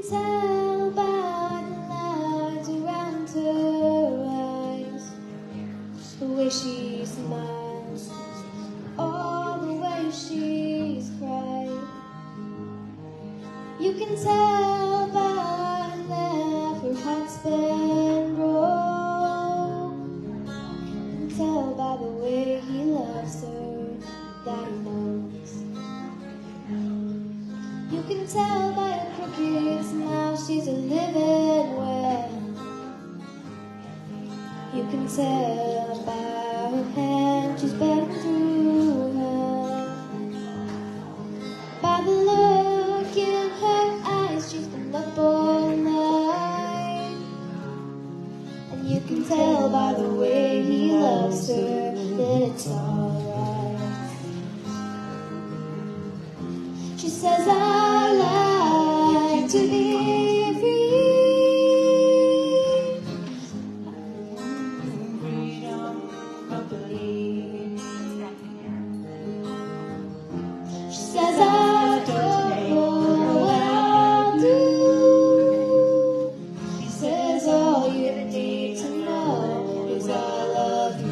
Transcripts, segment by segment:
can tell by the lines around her eyes, the way she smiles, all the way she's cried. You can tell by her laugh, her heart's been broke. You can tell by the way he loves her that he knows. You can tell by her crooked smile she's a living well. You can tell by her hand she's been through hell. By the look in her eyes, she's been up all night. And you can tell by the way he loves her that it's alright. She says, I like to be free. Freedom of belief. She says, I don't know what I'll do. She says, all you need to know is I love you.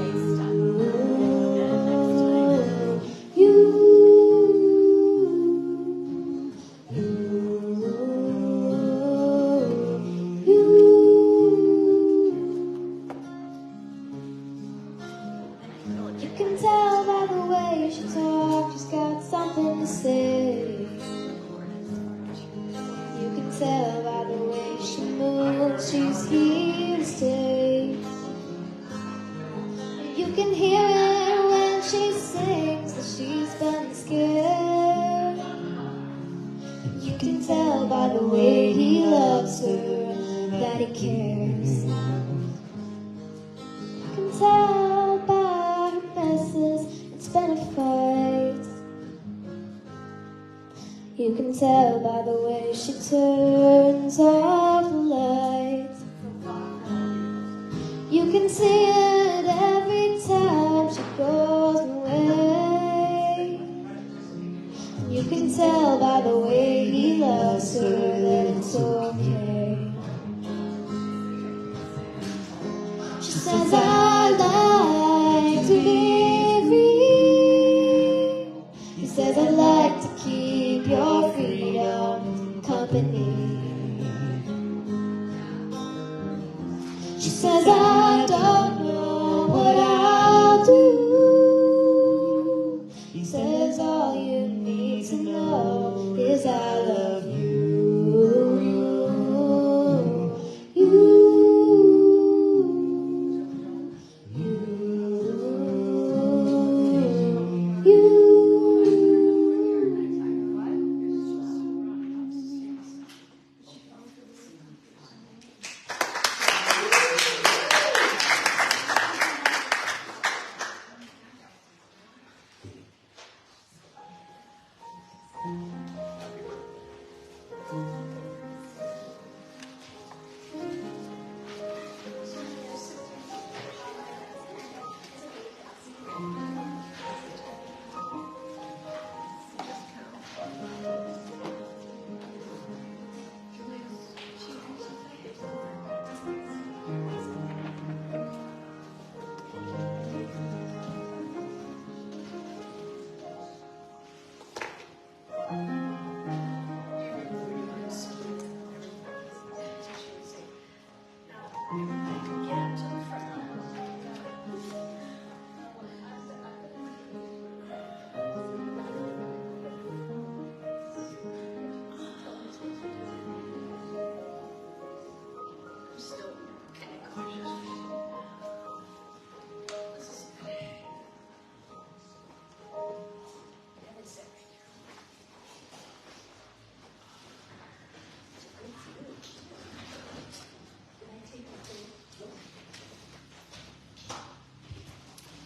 You can tell by the way she talks, she's got something to say. You can tell by the way she moves, she's here to stay. You can hear it when she sings that she's been scared. You can tell by the way he loves her that he cares. You can tell by her messes it's been a fight. You can tell by the way she turns off the lights. You can see it every time she goes away. You can tell by the way he loves her that it's okay. She says, I like to be free. He says, I'd like to keep your freedom company. She says, I don't know what I'll do. He says, all you need to know is I love you.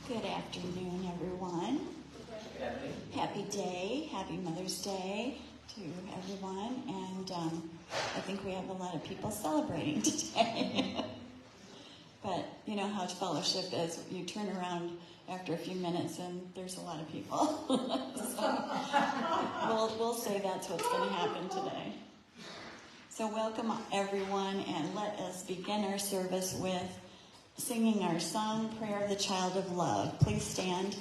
Good afternoon, everyone. Happy day, happy Mother's Day to everyone. And I think we have a lot of people celebrating today. But you know how fellowship is. You turn around after a few minutes and there's a lot of people. So we'll say that's what's going to happen today. So welcome everyone, and let us begin our service with singing our song, Prayer of the Child of Love. Please stand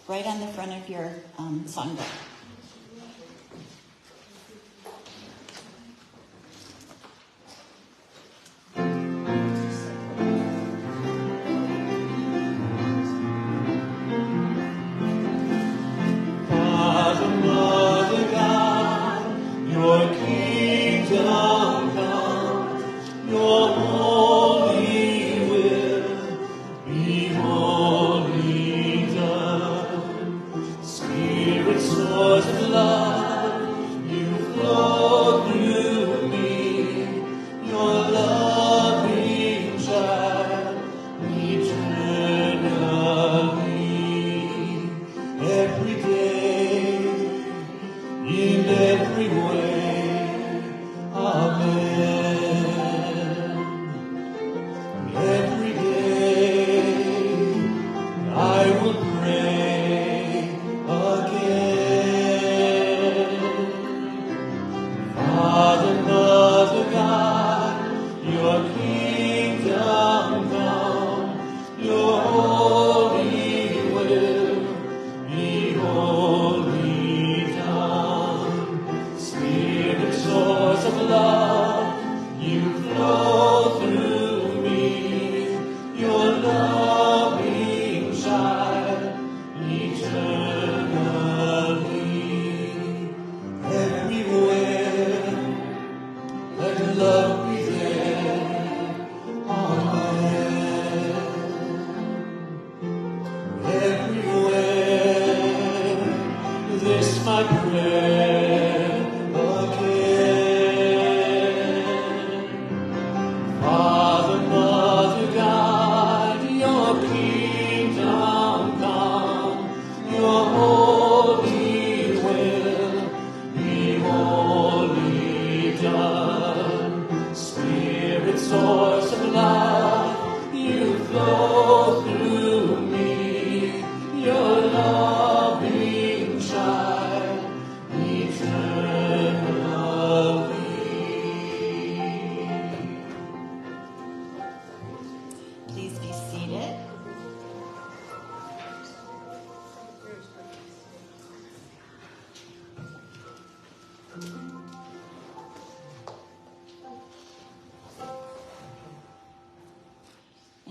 right on the front of your songbook.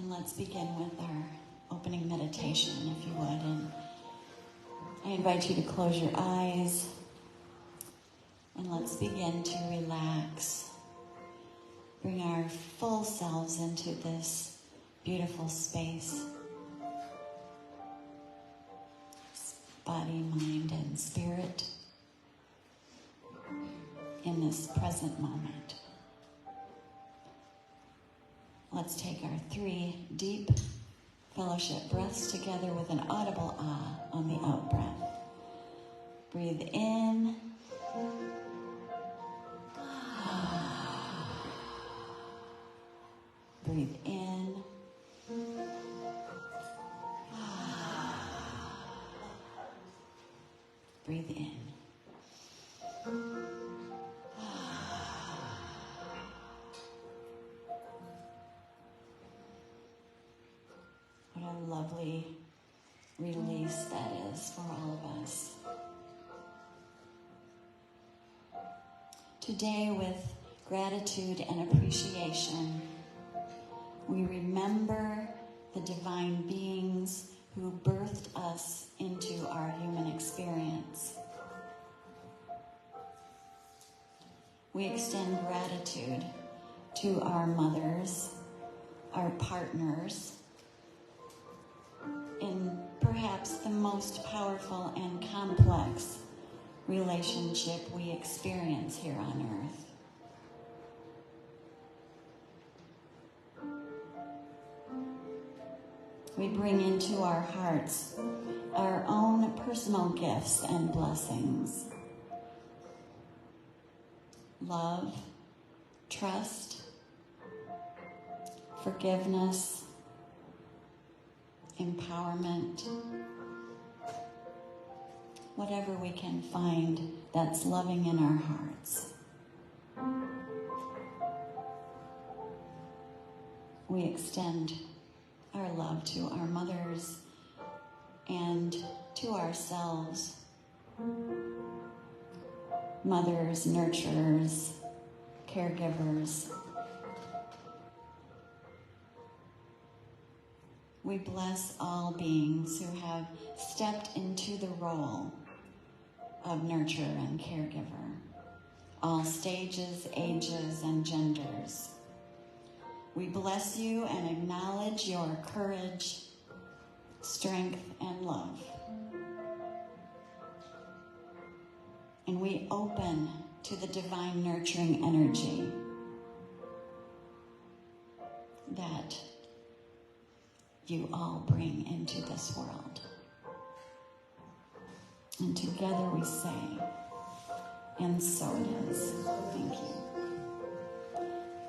Let's begin with our opening meditation, if you would. And I invite you to close your eyes and let's begin to relax. Bring our full selves into this beautiful space. Body, mind, and spirit in this present moment. Let's take our 3 deep fellowship breaths together with an audible ah on the out breath. Breathe in. Breathe in. Breathe in. What a lovely release that is for all of us. Today, with gratitude and appreciation, we remember the divine beings who birthed us into our human experience. We extend gratitude to our mothers, our partners, in perhaps the most powerful and complex relationship we experience here on earth. We bring into our hearts our own personal gifts and blessings. Love, trust, forgiveness, empowerment, whatever we can find that's loving in our hearts. we extend our love to our mothers and to ourselves. Mothers, nurturers, caregivers. We bless all beings who have stepped into the role of nurturer and caregiver, all stages, ages, and genders. We bless you and acknowledge your courage, strength, and love. And we open to the divine nurturing energy that you all bring into this world. And together we say, and so it is. Thank you.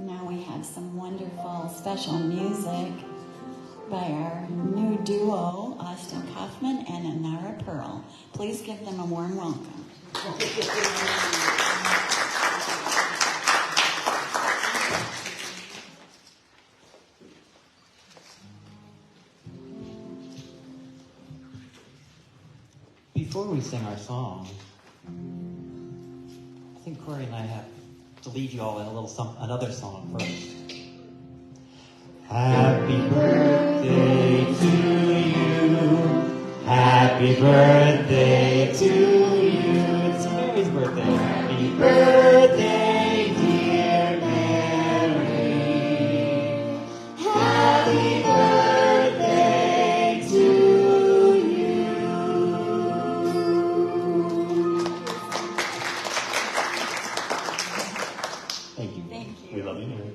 Now we have some wonderful special music by our new duo, Austin Kaufman and Anara Pearl. Please give them a warm welcome. Before we sing our song, I think Corey and I have to lead you all in another song first. Happy birthday to you. Happy birthday to you. It's Mary's birthday. Happy birthday, dear Mary. Happy birthday to you. Thank you. Thank you. We love you, Mary.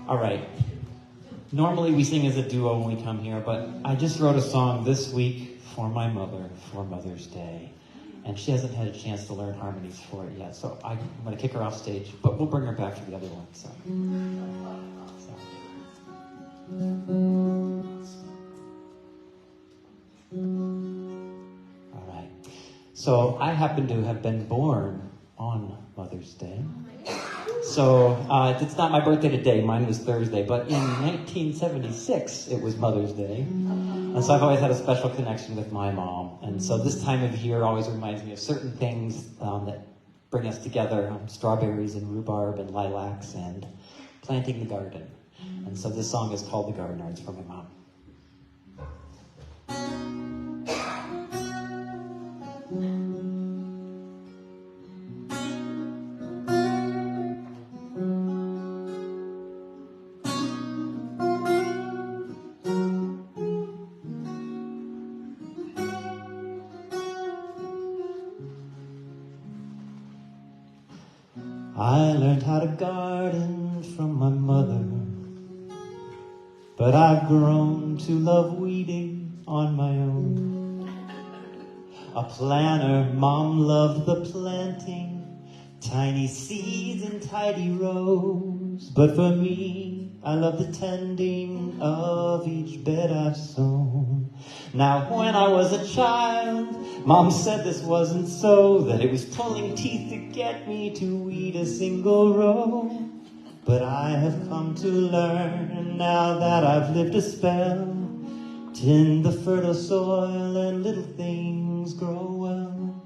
All right. Normally we sing as a duo when we come here, but I just wrote a song this week for my mother for Mother's Day. And she hasn't had a chance to learn harmonies for it yet, so I'm going to kick her off stage, but we'll bring her back for the other one. So. All right. So I happen to have been born on Mother's Day. So it's not my birthday today, mine was Thursday, but in 1976 it was Mother's Day. And so I've always had a special connection with my mom. And so this time of year always reminds me of certain things that bring us together, strawberries and rhubarb and lilacs and planting the garden. And so this song is called The Gardener. It's for my mom. I learned how to garden from my mother, but I've grown to love weeding on my own. A planter, Mom loved the planting, tiny seeds in tidy rows. But for me, I love the tending of each bed I've sown. Now when I was a child, Mom said this wasn't so, that it was pulling teeth to get me to weed a single row. But I have come to learn, now that I've lived a spell, tend the fertile soil and little things grow well.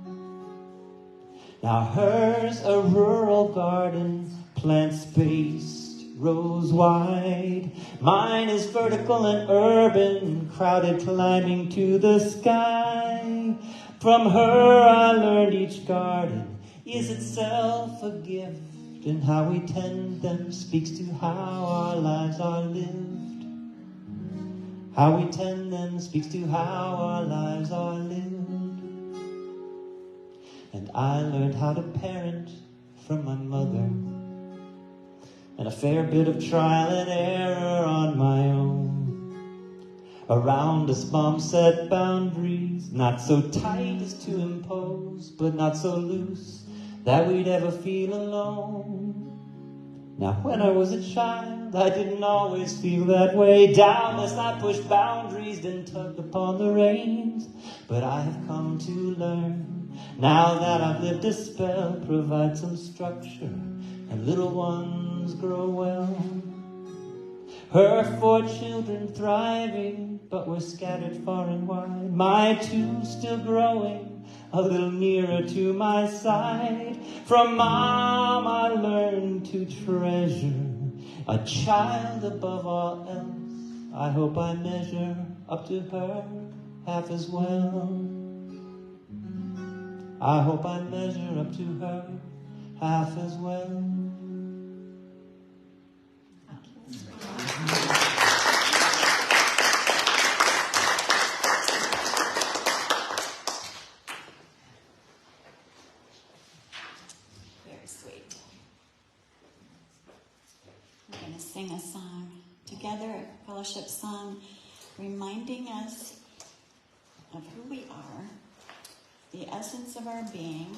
Now hers a rural garden, plant spaced, rows wide. Mine is vertical and urban, crowded, climbing to the sky. From her I learned each garden is itself a gift, and how we tend them speaks to how our lives are lived. How we tend them speaks to how our lives are lived. And I learned how to parent from my mother, and a fair bit of trial and error on my own. Around us, Mom set boundaries, not so tight as to impose, but not so loose that we'd ever feel alone. Now when I was a child, I didn't always feel that way. Doubtless I pushed boundaries, then tugged upon the reins. But I have come to learn, now that I've lived a spell, provide some structure, and little ones grow well. Her 4 children thriving, but were scattered far and wide. My 2 still growing, a little nearer to my side. From Mom I learned to treasure a child above all else. I hope I measure up to her half as well. I hope I measure up to her half as well. Very sweet. We're going to sing a song together, a fellowship song, reminding us of who we are, the essence of our being,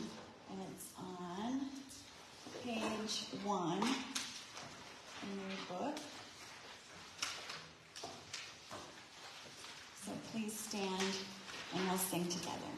and it's on page 1 in your book. So please stand and we'll sing together.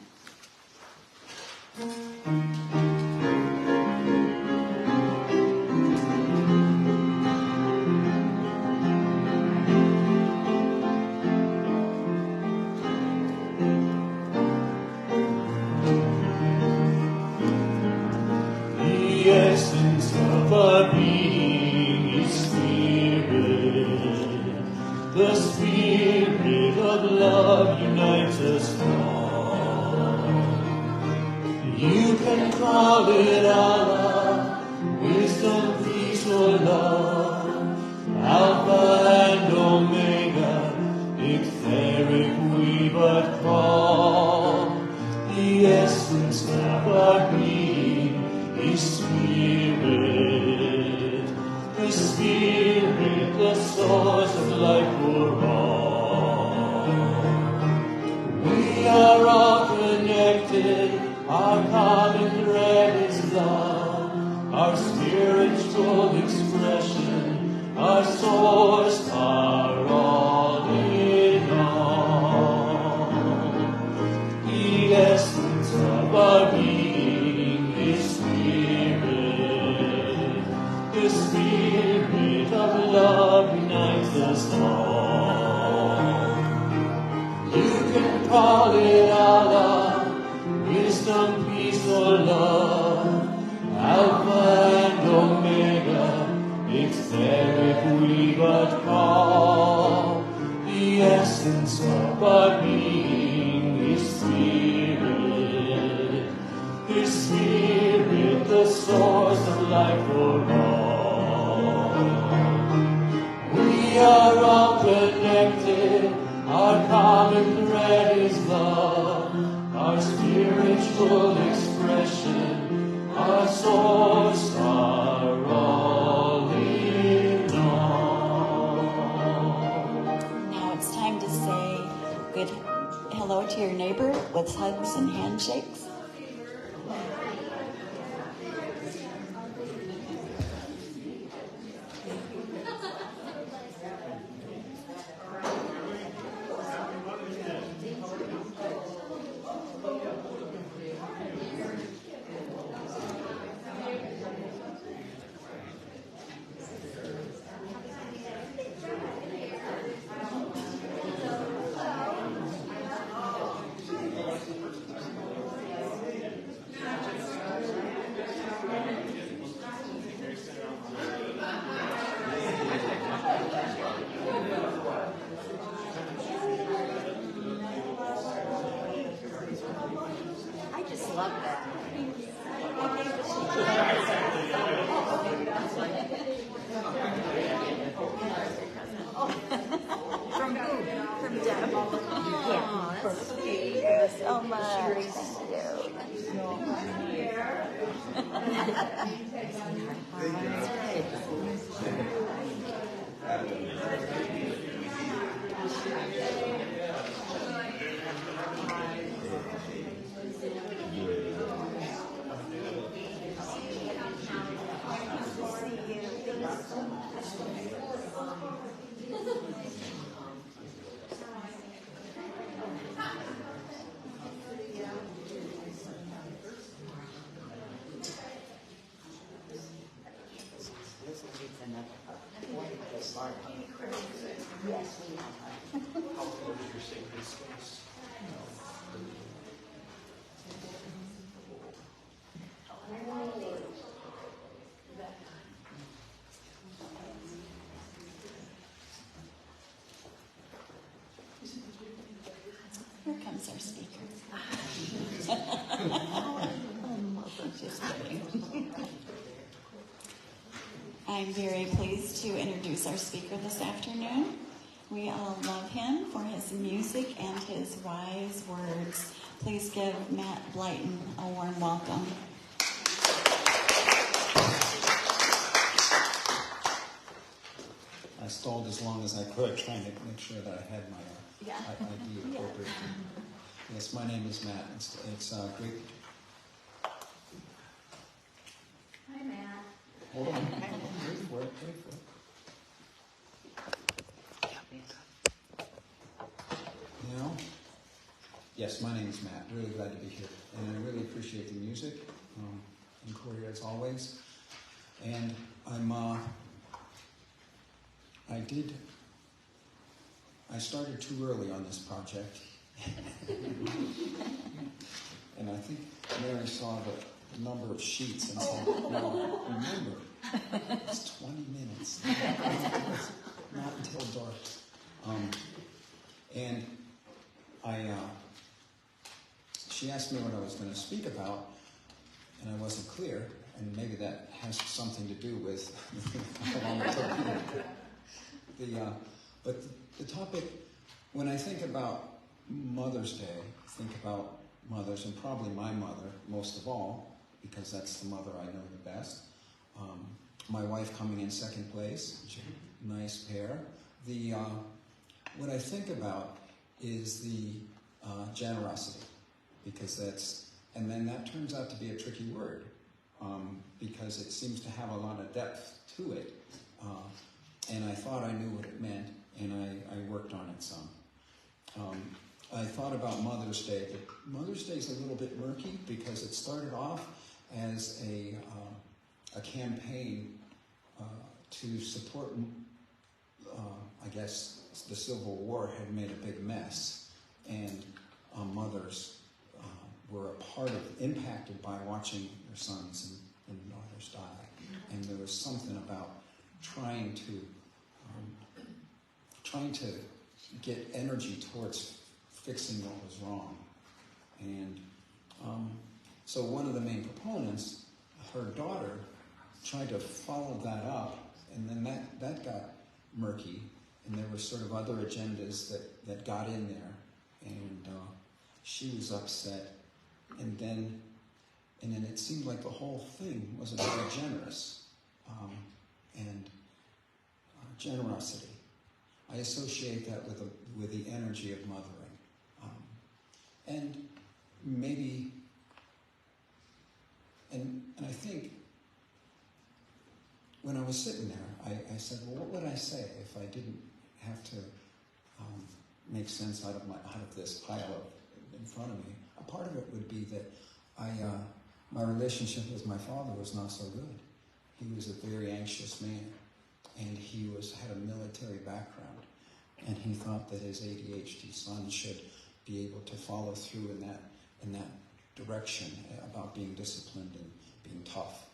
The essence of our being is spirit. The spirit of love unites us all. You can call it Allah, wisdom, peace, or love, Alpha and Omega, etheric we but call. The essence of our being is spirit, the spirit, the source of life for all. We are all connected, our common thread is love, our spiritual expression, our source, our all in all. The essence of our being is spirit, the spirit of love unites us all. You can call it Allah, wisdom, peace, or love, Alpha and Omega, etheric we but call. The essence of our being is spirit, the spirit, the source of life for all. We are all connected, our common thread is love, our spiritual expression, our source, our all in all. Now it's time to say good hello to your neighbor with hugs and handshakes. I just love that. From who? From Deb. Oh, that's sweet. So much. introduce our speaker. Just kidding. I'm very pleased to introduce our speaker this afternoon. We all love him for his music and his wise words. Please give Matt Bliton a warm welcome. I stalled as long as I could, trying to make sure that I had my ID appropriate. Yes, my name is Matt. It's great. Hi, Matt. Hold on. Wait for it. Now, yes, my name is Matt. Really glad to be here, and I really appreciate the music in Korea as always. And I started too early on this project. And I think Mary saw the number of sheets and said, no, remember, it's 20 minutes. Not until dark. And she asked me what I was going to speak about, and I wasn't clear, and maybe that has something to do with how long it took me. But the topic, when I think about Mother's Day, think about mothers, and probably my mother most of all, because that's the mother I know the best. My wife coming in second place, nice pair. What I think about is the generosity, because and then that turns out to be a tricky word, because it seems to have a lot of depth to it. And I thought I knew what it meant, and I worked on it some. I thought about Mother's Day, but Mother's Day is a little bit murky because it started off as a campaign to support, I guess, the Civil War had made a big mess, and mothers were impacted by watching their sons and daughters die. And there was something about trying to get energy towards fixing what was wrong. And so one of the main proponents, her daughter, tried to follow that up, and then that got murky, and there were sort of other agendas that got in there, and she was upset, and then it seemed like the whole thing wasn't very generous, and generosity. I associate that with the energy of mothering, and maybe, and I think when I was sitting there, I said, well, what would I say if I didn't have to make sense out of this pile in front of me? A part of it would be that my relationship with my father was not so good. He was a very anxious man, and he had a military background, and he thought that his ADHD son should be able to follow through in that direction about being disciplined and being tough,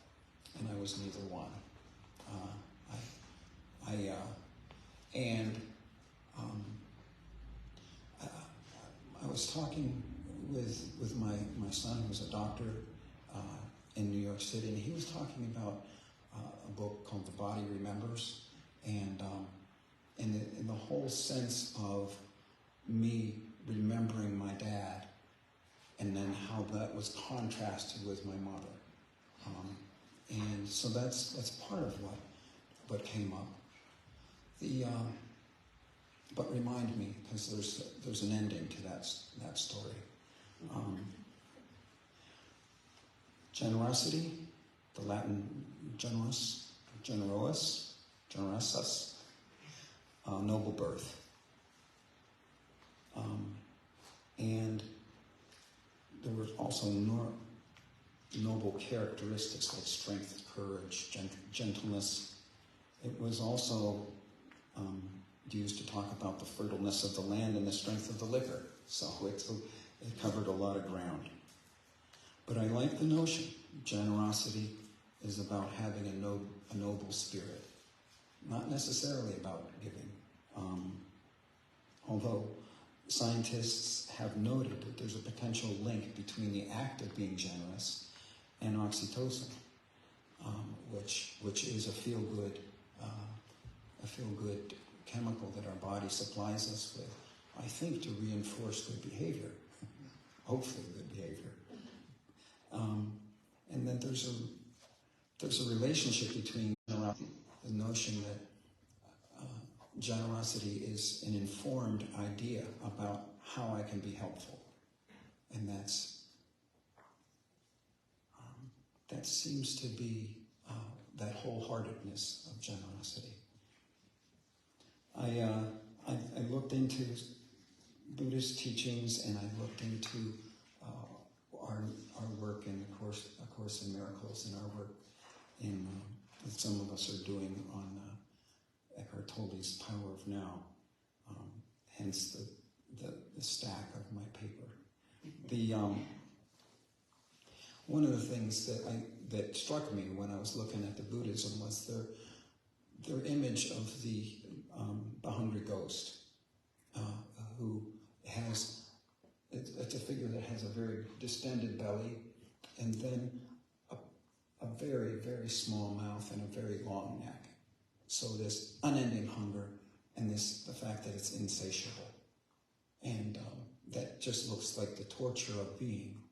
and I was neither one. I was talking with my son, who was a doctor in New York City, and he was talking about a book called The Body Remembers, and in the whole sense of me remembering my dad, and then how that was contrasted with my mother. And so that's part of what came up. But remind me, because there's an ending to that story. Generosity, the Latin generosus, noble birth. And there were also noble characteristics like strength, courage, gentleness. It was also used to talk about the fertileness of the land and the strength of the liquor. So it covered a lot of ground. But I like the notion. Generosity is about having a noble spirit. Not necessarily about giving. Although scientists have noted that there's a potential link between the act of being generous and oxytocin, which is a feel-good chemical that our body supplies us with, I think, to reinforce good behavior, hopefully good behavior. And then there's a relationship between the notion that generosity is an informed idea about how I can be helpful, and that seems to be that wholeheartedness of generosity. I looked into Buddhist teachings, and I looked into our work in the Course in Miracles, and our work that some of us are doing on Eckhart Tolle's Power of Now, hence the stack of my paper. One of the things that struck me when I was looking at the Buddhism was their image of the hungry ghost, who has, it's a figure that has a very distended belly, and then a very, very small mouth and a very long neck. So this unending hunger, and the fact that it's insatiable. And that just looks like the torture of being,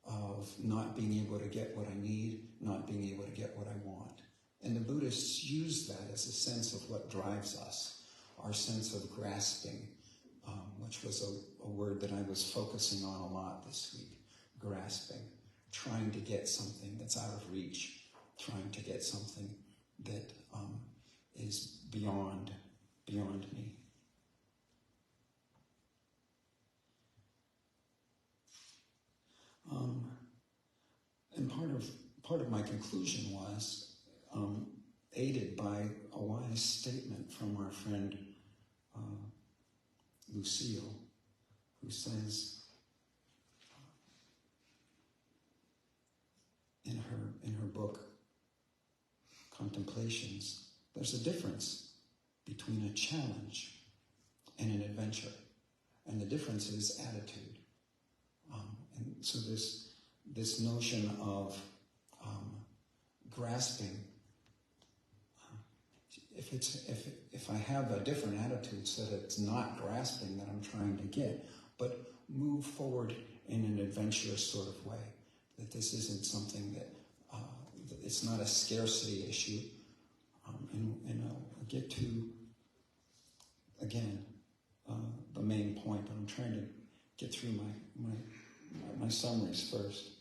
of not being able to get what I need, not being able to get what I want. And the Buddhists use that as a sense of what drives us, our sense of grasping, which was a word that I was focusing on a lot this week, grasping, trying to get something that's out of reach, trying to get something that is beyond me. And part of my conclusion was aided by a wise statement from our friend Lucille, who says in her book Contemplations, there's a difference between a challenge and an adventure, and the difference is attitude. And so this notion of grasping, if I have a different attitude so that it's not grasping that I'm trying to get, but move forward in an adventurous sort of way, that this isn't something that it's not a scarcity issue, and I'll get to, again, the main point, but I'm trying to get through my summaries first.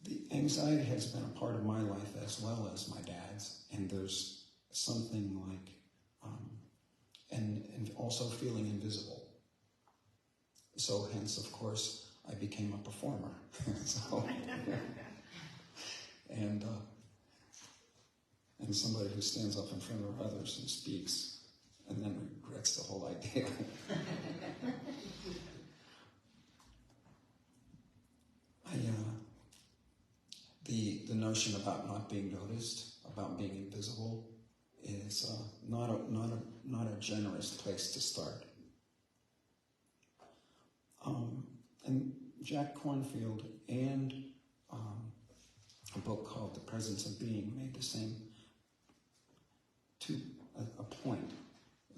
The anxiety has been a part of my life as well as my dad's, and there's something like, and also feeling invisible. So hence, of course, I became a performer. And somebody who stands up in front of others and speaks, and then regrets the whole idea. The notion about not being noticed, about being invisible, is not a generous place to start. And Jack Kornfield and a book called The Presence of Being made the same a point.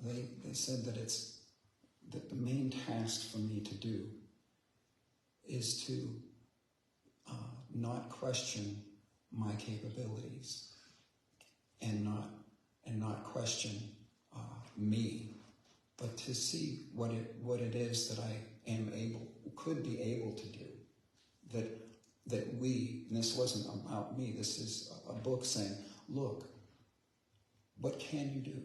They said that the main task for me to do is to not question my capabilities and not question me, but to see what it is that I could be able to do. That we, and this wasn't about me, this is a book saying, look, what can you do?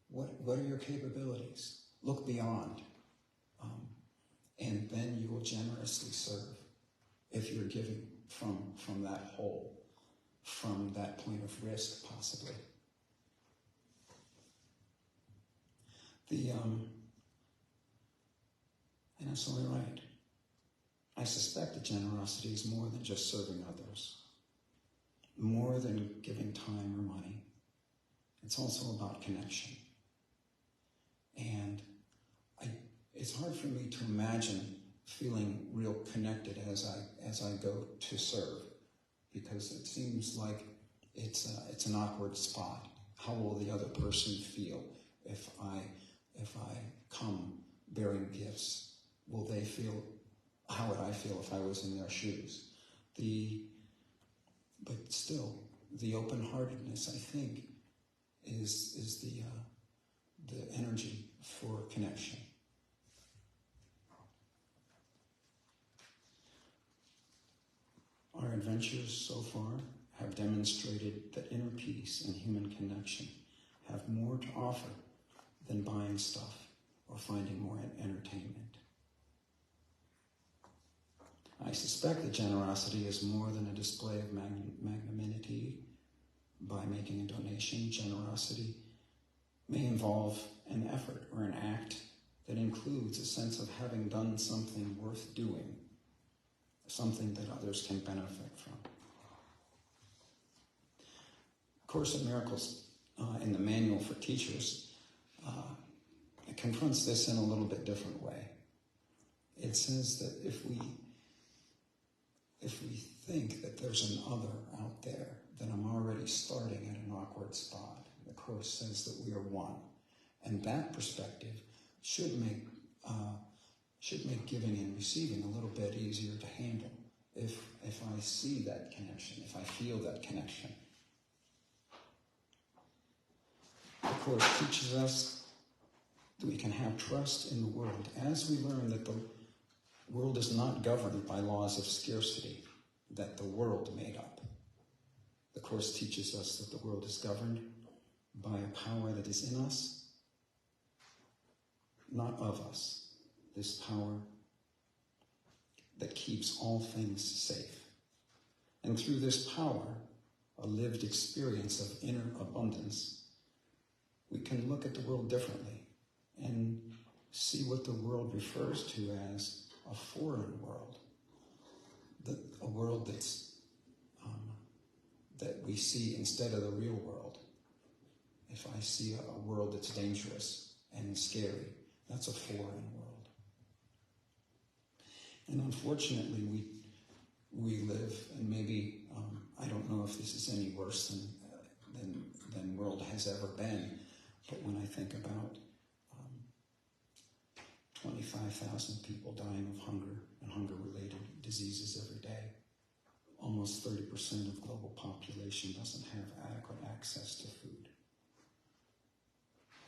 What are your capabilities? Look beyond. And then you will generously serve if you're giving from that hole, from that point of risk, possibly. And that's only right. I suspect that generosity is more than just serving others, more than giving time or money. It's also about connection. And it's hard for me to imagine feeling real connected as I go to serve, because it seems like it's an awkward spot. How will the other person feel if I come bearing gifts? Will they feel? How would I feel if I was in their shoes? But still, the open-heartedness, I think, is the energy for connection. Our adventures so far have demonstrated that inner peace and human connection have more to offer than buying stuff or finding more entertainment. I suspect that generosity is more than a display of magnanimity by making a donation. Generosity may involve an effort or an act that includes a sense of having done something worth doing, something that others can benefit from. Course in Miracles, in the manual for teachers, it confronts this in a little bit different way. It says that if we think that there's an other out there, then I'm already starting at an awkward spot. The Course says that we are one. And that perspective should make giving and receiving a little bit easier to handle if I see that connection, if I feel that connection. The Course teaches us that we can have trust in the world as we learn that the world is not governed by laws of scarcity that the world made up. The Course teaches us that the world is governed by a power that is in us, not of us. This power that keeps all things safe. And through this power, a lived experience of inner abundance, we can look at the world differently and see what the world refers to as a foreign world, a world that we see instead of the real world. If I see a world that's dangerous and scary, that's a foreign world. And unfortunately, we live, and maybe, I don't know if this is any worse than world has ever been, but when I think about 25,000 people dying of hunger and hunger-related diseases every day, almost 30% of global population doesn't have adequate access to food.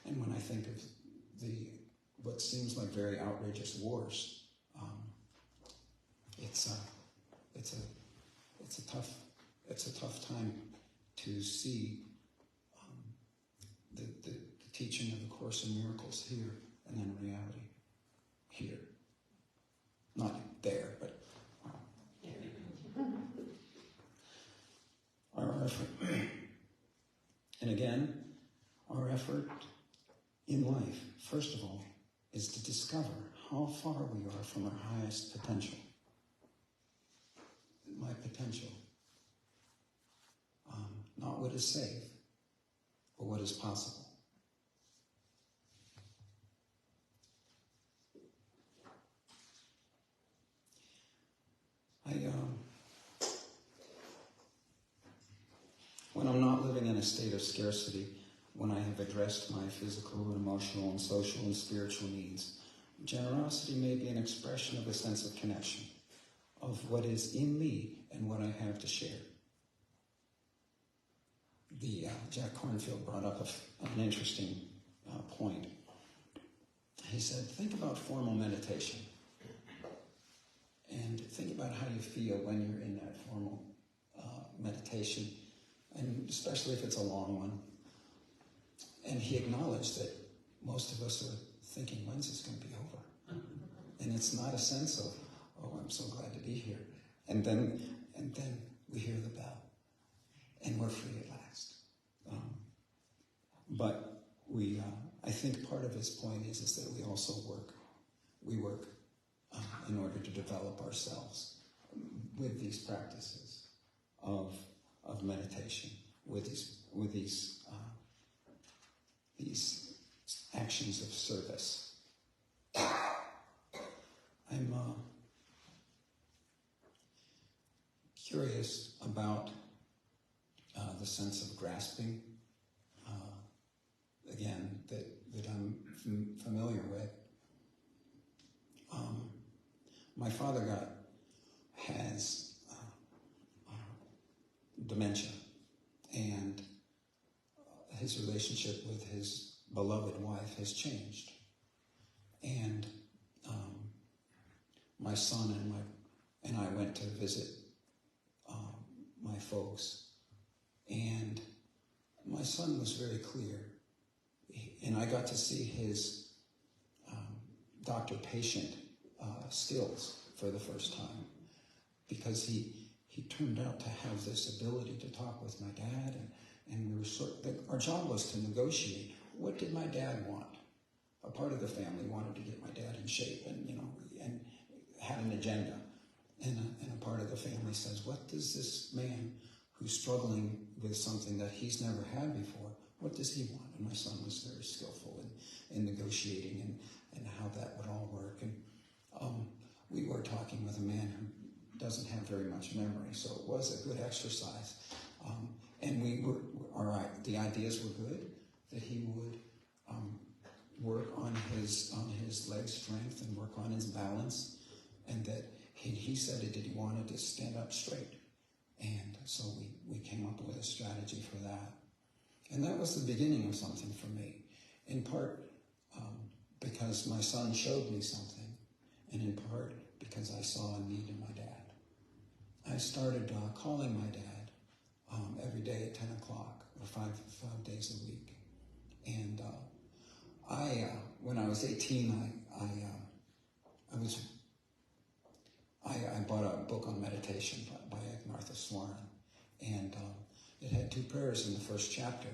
And when I think of what seems like very outrageous wars, it's a tough time to see the teaching of the Course in Miracles here and then reality here, not there, but our effort. And again, our effort in life, first of all, is to discover how far we are from our highest potential. My potential. Not what is safe, but what is possible. When I'm not living in a state of scarcity, when I have addressed my physical, emotional, and social and spiritual needs, generosity may be an expression of a sense of connection, of what is in me and what I have to share. Jack Kornfield brought up an interesting point. He said, think about formal meditation. And think about how you feel when you're in that formal meditation, and especially if it's a long one. And he acknowledged that most of us are thinking, when's this going to be over? And it's not a sense of, oh, I'm so glad to be here. And then we hear the bell, and we're free at last. But I think part of his point is that we also work. We work in order to develop ourselves with these practices of meditation, with these actions of service. I'm curious about the sense of grasping, again, that I'm familiar with. My father has dementia, and his relationship with his beloved wife has changed. And my son and I went to visit my folks, and my son was very clear, and I got to see his doctor-patient skills for the first time, because he turned out to have this ability to talk with my dad, and we were our job was to negotiate. What did my dad want? A part of the family wanted to get my dad in shape, and and had an agenda, and a part of the family says, what does this man who's struggling with something that he's never had before, what does he want? And my son was very skillful in negotiating and how that would all work. And we were talking with a man who doesn't have very much memory, so it was a good exercise. And the ideas were good, that he would work on his leg strength and work on his balance, and that he said that he wanted to stand up straight. And so we came up with a strategy for that. And that was the beginning of something for me, in part because my son showed me something, and in part because I saw a need in my dad. I started calling my dad every day at 10 o'clock, or five days a week. And when I was 18, I bought a book on meditation by Martha Swarn, and it had 2 prayers in the first chapter,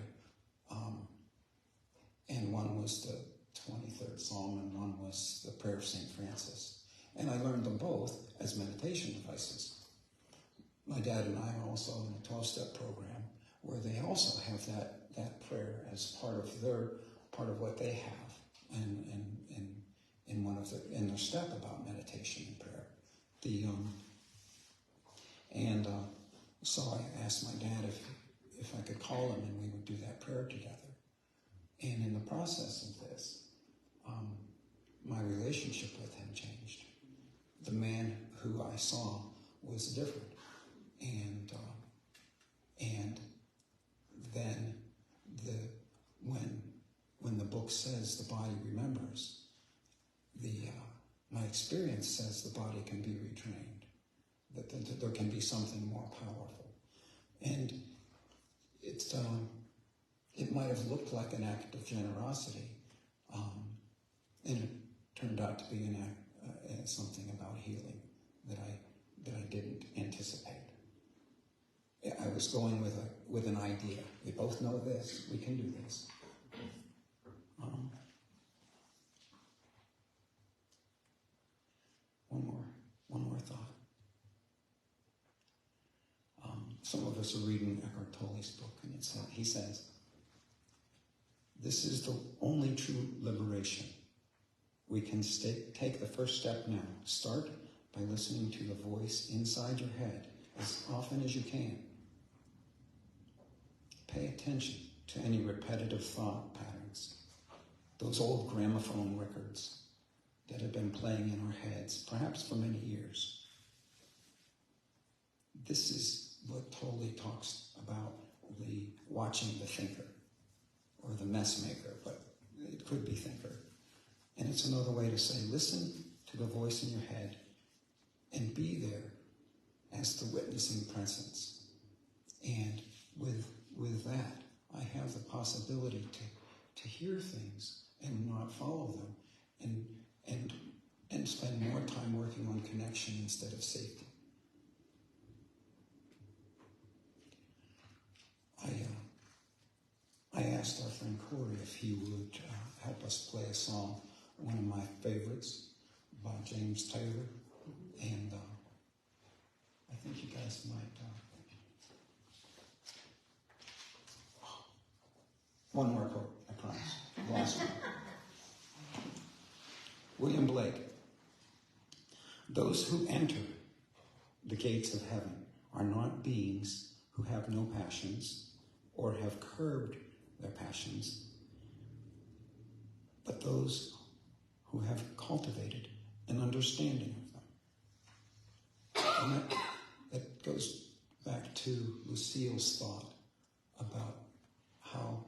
and one was the 23rd Psalm, and one was the prayer of St. Francis. And I learned them both as meditation devices. My dad and I are also in a 12-step program where they also have that prayer as part of what they have, and in their step about meditation and prayer. So I asked my dad if I could call him, and we would do that prayer together. And in the process of this, my relationship with him changed. The man who I saw was different, and then when the book says the body remembers, my experience says the body can be retrained, that there can be something more powerful. And it might have looked like an act of generosity, and it turned out to be something about healing that I didn't anticipate. I was going with an idea. We both know this. We can do this. One more thought. Some of us are reading Eckhart Tolle's book, and he says, "This is the only true liberation. We can take the first step now. Start by listening to the voice inside your head as often as you can. Pay attention to any repetitive thought patterns, those old gramophone records that have been playing in our heads, perhaps for many years. This is what Tolle talks about, the watching the thinker, or the mess maker, but it could be thinker. And it's another way to say, listen to the voice in your head and be there as the witnessing presence. And with that, I have the possibility to hear things and not follow them, and spend more time working on connection instead of safety. I asked our friend Corey if he would help us play a song, one of my favorites, by James Taylor, and I think you guys might. One more quote, I promise. Last one. William Blake. Those who enter the gates of heaven are not beings who have no passions or have curbed their passions, but those who have cultivated an understanding of them. And that goes back to Lucille's thought about how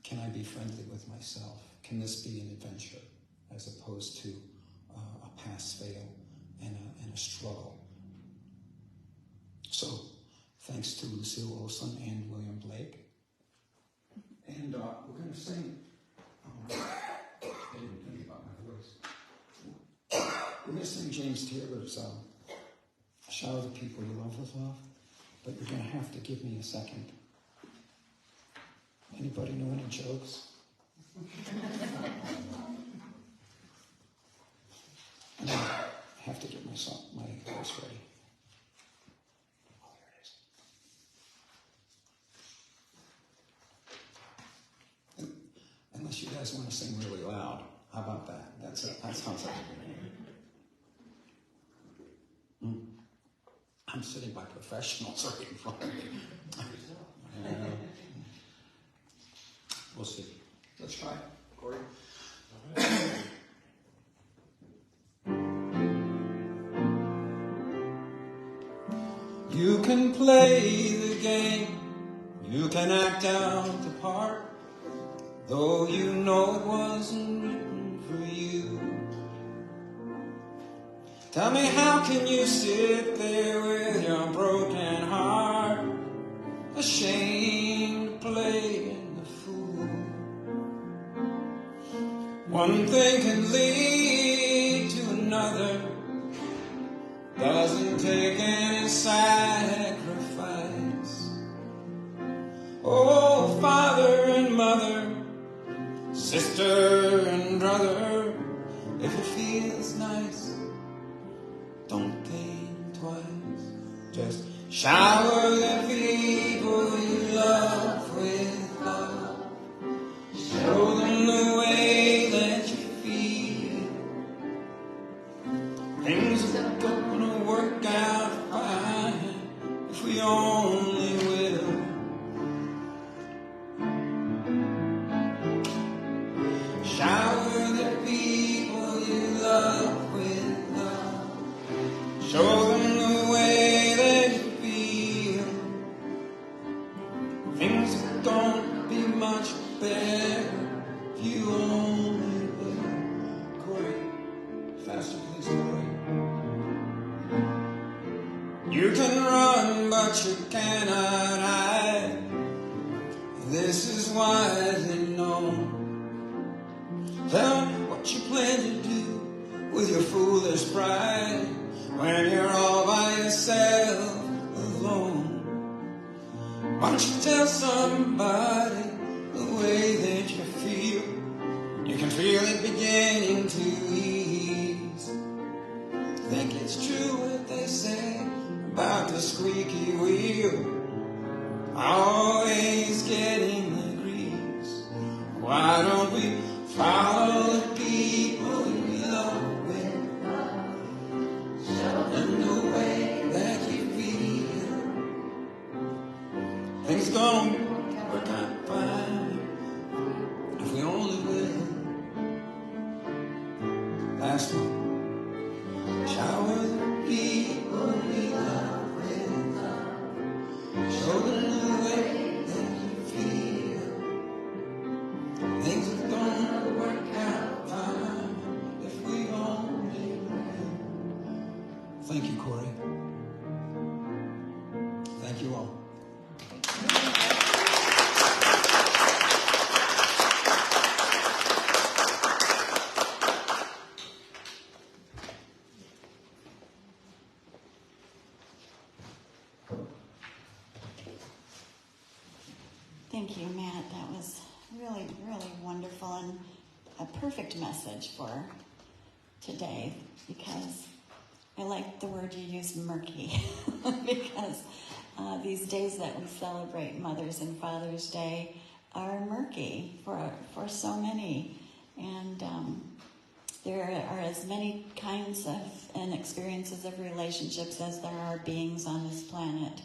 can I be friendly with myself? Can this be an adventure as opposed to a pass-fail and a struggle? So, thanks to Lucille Olson and William Blake. And we're going to sing. I didn't think about my voice. We're going to sing James Taylor's Shower the People You Love with Love, but you're going to have to give me a second. Anybody know any jokes? And I have to get my voice ready. Oh, here it is. Unless you guys want to sing really loud. How about that? That sounds like a I'm sitting by professionals right in front of me. We'll see. Let's try it, Corey. You can play the game, you can act out the part, though you know it wasn't written for you. Tell me, how can you sit there with your broken heart, ashamed to play the fool? One thing can lead to another, doesn't take any sacrifice. Oh, father and mother, sister and brother, if it feels nice, don't think twice. Just shower the people you love with love. Show them the way that you feel. Things are gonna work out fine if we only will. Shower the people you love with love. Show them the way that you feel. Things are gonna be much better if you only will. Corey, faster please, Corey. You can run, but you cannot hide. This is widely known. Tell me what you plan to do with your foolish pride when you're all by yourself alone. Why don't you tell somebody the way that you feel? You can feel it beginning to ease. Think it's true what they say about the squeaky wheel, always getting the grease. Why don't we follow the people we love with love? Show them the way that you feel. Things gonna work out fine if we only will. Last one. Shower the people we love with love. Show them the way that you feel. Things are gonna work out fine if we only will. Thank you, Corey. Thank you all. Thank you, Matt. That was really, really wonderful and a perfect message for today, because I like the word you used, murky, because these days that we celebrate Mother's and Father's Day are murky for so many. And There are as many kinds of and experiences of relationships as there are beings on this planet.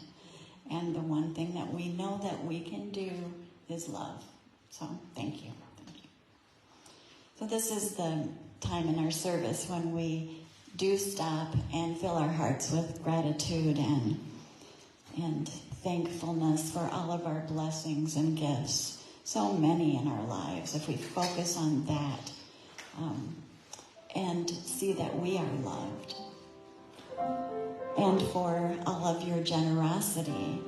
And the one thing that we know that we can do is love. So thank you. Thank you. So this is the time in our service when we do stop and fill our hearts with gratitude and thankfulness for all of our blessings and gifts. So many in our lives. If we focus on that and see that we are loved. And for all of your generosity,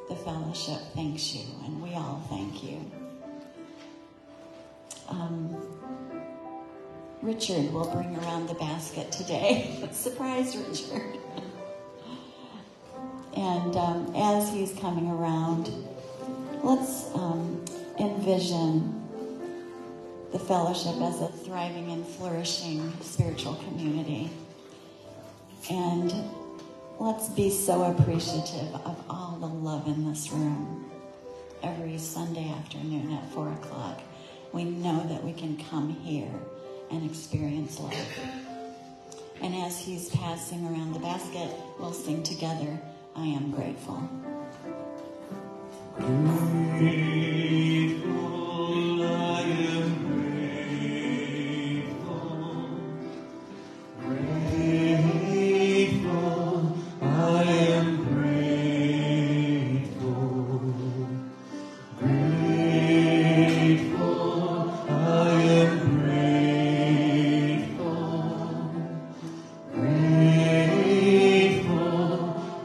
the fellowship thanks you, and we all thank you. Richard will bring around the basket today. Surprise, Richard. And as he's coming around, let's envision the fellowship as a thriving and flourishing spiritual community. And let's be so appreciative of all the love in this room. Every Sunday afternoon at 4 o'clock, we know that we can come here and experience love. And as he's passing around the basket, we'll sing together, I Am Grateful. Grateful, I am grateful. Grateful, I am grateful. Grateful, I am grateful. Grateful,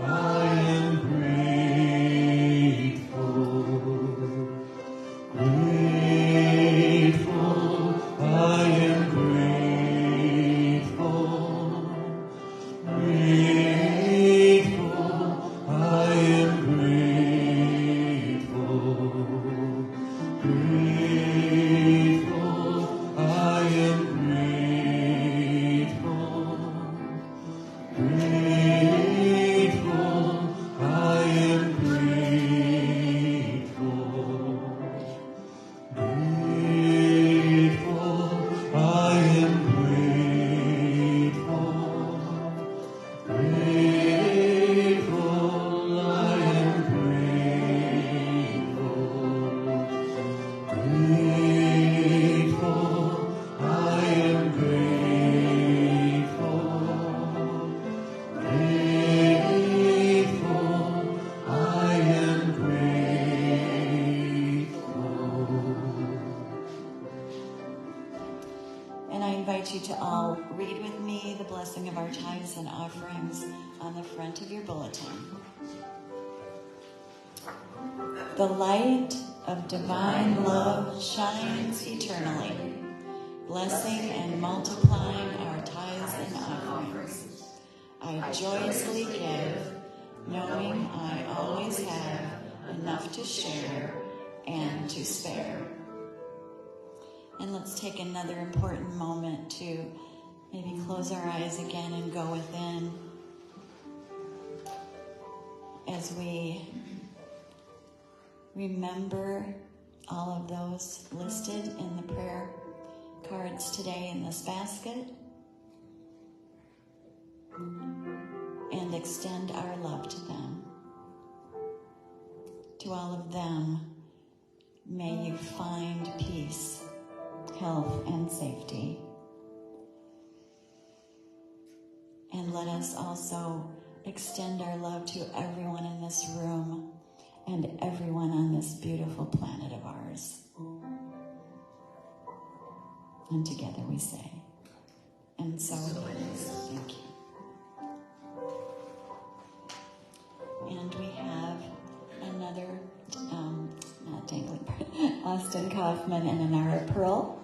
I am grateful. Grateful, I am grateful. Grateful, I am grateful. Grateful, I am grateful. Grateful, I am grateful. Grateful, I am grateful. Grateful, I am grateful. Grateful, I am grateful. Grateful, I am grateful. And I invite you to all read with me the blessing of our tithes and offerings on the front of your bulletin. The light of divine love shines eternally, blessing and multiplying our tithes and offerings. I joyously give, knowing I always have enough to share and to spare. And let's take another important moment to maybe close our eyes again and go within as we remember all of those listed in the prayer cards today in this basket and extend our love to them. To all of them, may you find peace, health, and safety. And let us also extend our love to everyone in this room and everyone on this beautiful planet of ours. And together we say, and so it is. Thank you. And we have another, not dangling, Austin Kaufman and Anara Pearl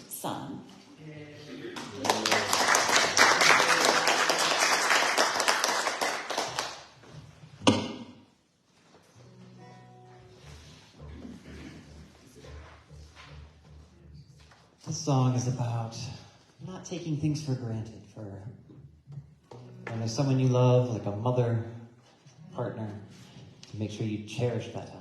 song. This song is about not taking things for granted. For when there's someone you love, like a mother, partner, to make sure you cherish that time.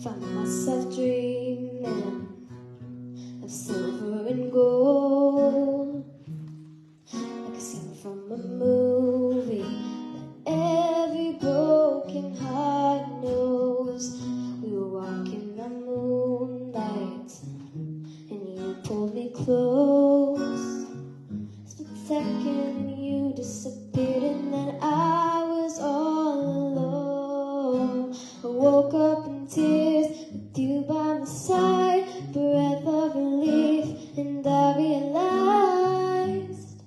Find myself dreaming of silver and gold, like a scene from a movie that every broken heart knows. We were walking on moonlight, and you pulled me close. Split second, and you disappeared, and then I was all alone. I woke up in tears with you by my side, breath of relief, and I realized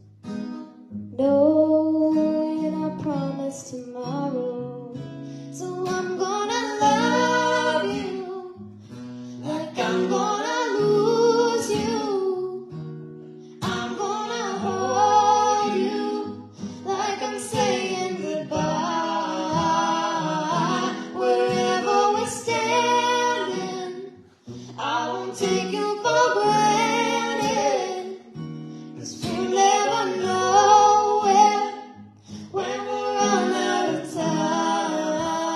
no one I promised tomorrow. So I'm gonna love you like I'm gonna lose you. I'm gonna hold you like I'm saying goodbye. Wherever we're standing, I won't take you for granted, 'cause we'll never know when we'll run out of time.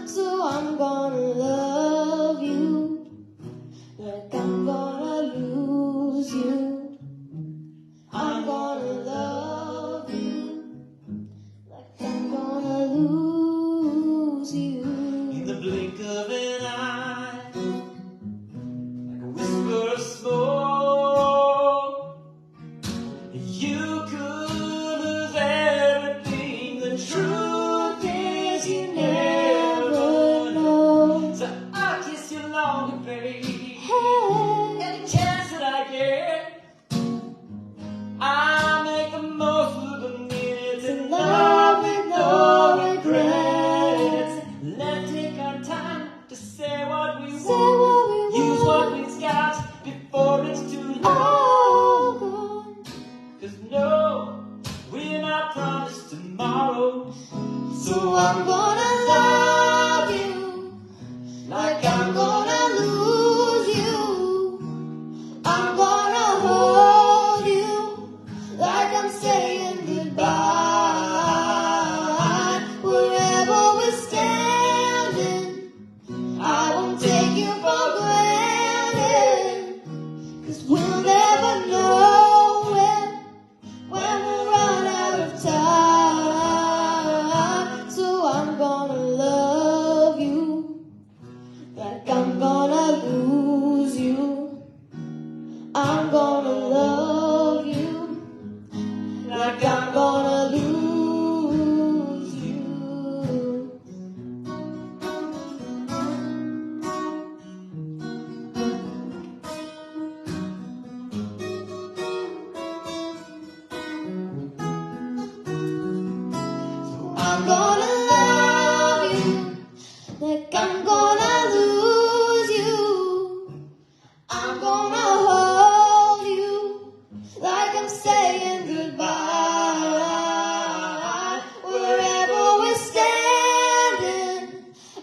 So I'm gonna love you like I'm gonna lose you. I'm gonna love you like I'm gonna lose you. In the blink of an eye, like a whisper of smoke, you could lose everything. The truth is you never know. So I'll kiss you longer, baby. Any chance that I get, I'll make the most of the minutes in love with no regrets. Let's take our time to say what we want, use what we've got before it's too late. 'Cause no, we're not promised tomorrow. So I'm gonna love you like I'm gonna lose you. I'm gonna hold you like I'm saying goodbye. Wherever we're standing, I won't take you for granted, 'cause we'll never know when we'll run out of time. So I'm gonna love you like I'm gonna lose you. I'm gonna love you like I'm gonna lose you. I'm gonna love you like I'm gonna lose you. I'm gonna hold you like I'm saying goodbye. Wherever we're standing,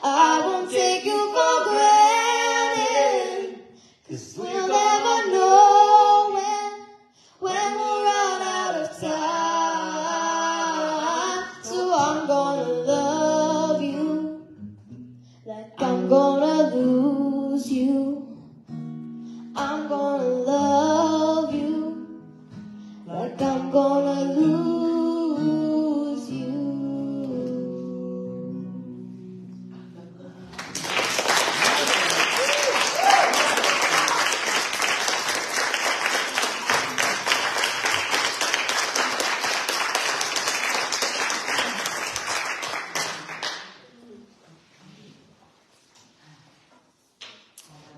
I won't take you for granted, 'cause we'll never know when we'll run out of time. So I'm gonna love you like I'm gonna lose you. I'm gonna love you like I'm gonna lose you.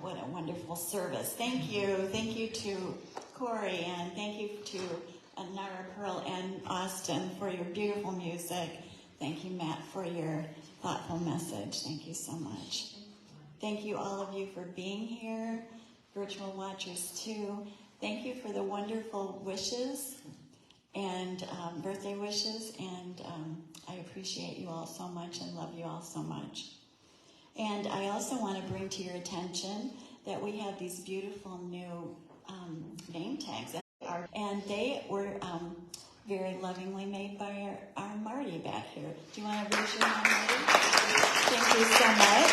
What a wonderful service. Thank you. Thank you to Corey, and thank you to Nara Pearl and Austin for your beautiful music. Thank you, Matt, for your thoughtful message. Thank you so much. Thank you, all of you, for being here. Virtual watchers, too. Thank you for the wonderful wishes and birthday wishes, and I appreciate you all so much and love you all so much. And I also want to bring to your attention that we have these beautiful new name tags, and they were very lovingly made by our Marty back here. Do you want to raise your hand, Marty? Thank you so much.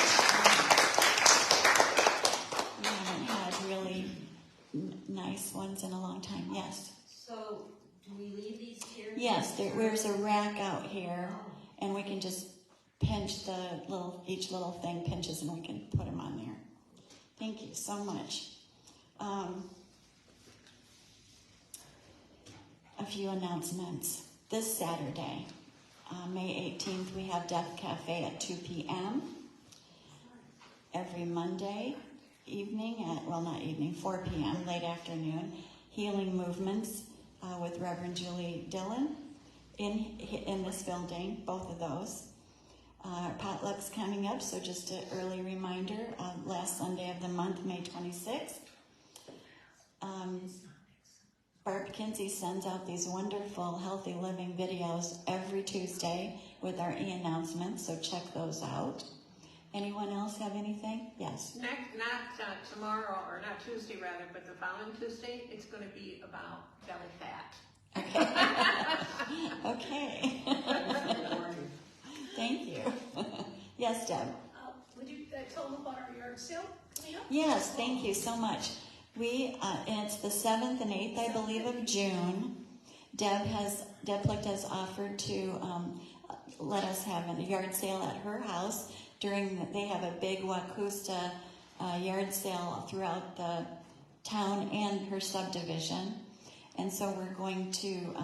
there's a rack out here, and we can just pinch each little thing pinches, and we can put them on there. Thank you so much. A few announcements. This Saturday, May 18th, we have Deaf Cafe at 2 p.m. Every Monday evening not evening, 4 p.m., late afternoon, Healing Movements with Reverend Julie Dillon in this building, both of those. Potluck's coming up, so just an early reminder, last Sunday of the month, May 26th. Barb Kinsey sends out these wonderful healthy living videos every Tuesday with our e-announcements, so check those out. Anyone else have anything? Yes. Not tomorrow, or not Tuesday rather, but the following Tuesday, it's going to be about belly fat. Okay. Thank you. Yes, Deb. Would you tell them about our yard sale coming up? Yes, thank you so much. And it's the 7th and 8th, I believe, of June. Deb Plicht has offered to let us have a yard sale at her house. They have a big Wakusta yard sale throughout the town and her subdivision. And so we're going to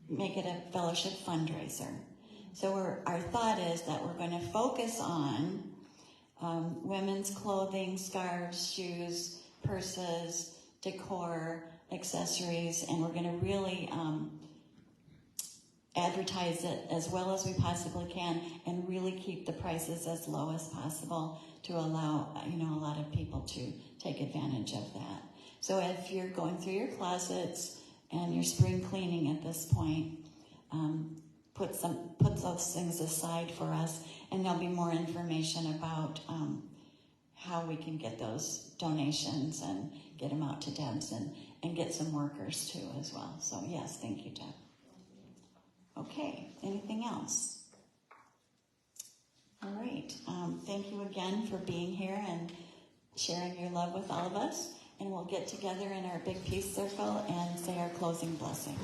make it a fellowship fundraiser. So our thought is that we're going to focus on women's clothing, scarves, shoes, purses, decor, accessories, and we're going to really advertise it as well as we possibly can and really keep the prices as low as possible to allow a lot of people to take advantage of that. So if you're going through your closets and you're spring cleaning at this point, put those things aside for us, and there'll be more information about how we can get those donations and get them out to Deb's and get some workers too as well. So yes, thank you, Deb. Okay, anything else? All right, thank you again for being here and sharing your love with all of us. And we'll get together in our big peace circle and say our closing blessing.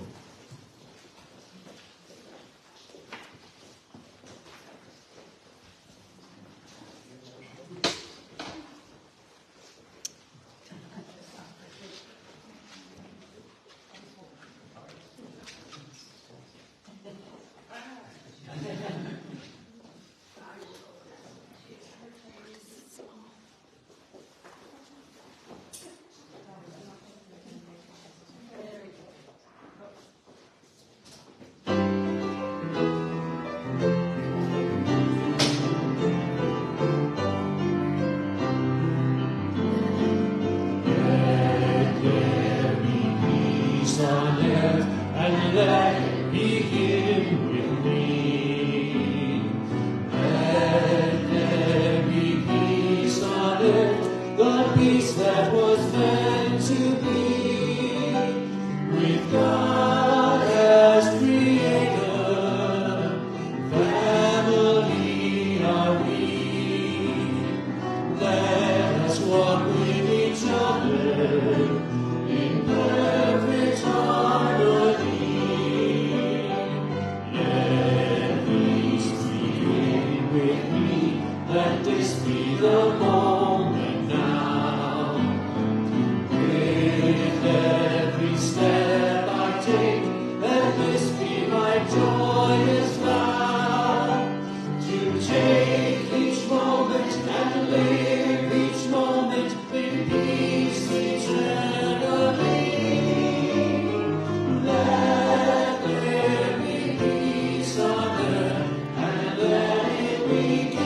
We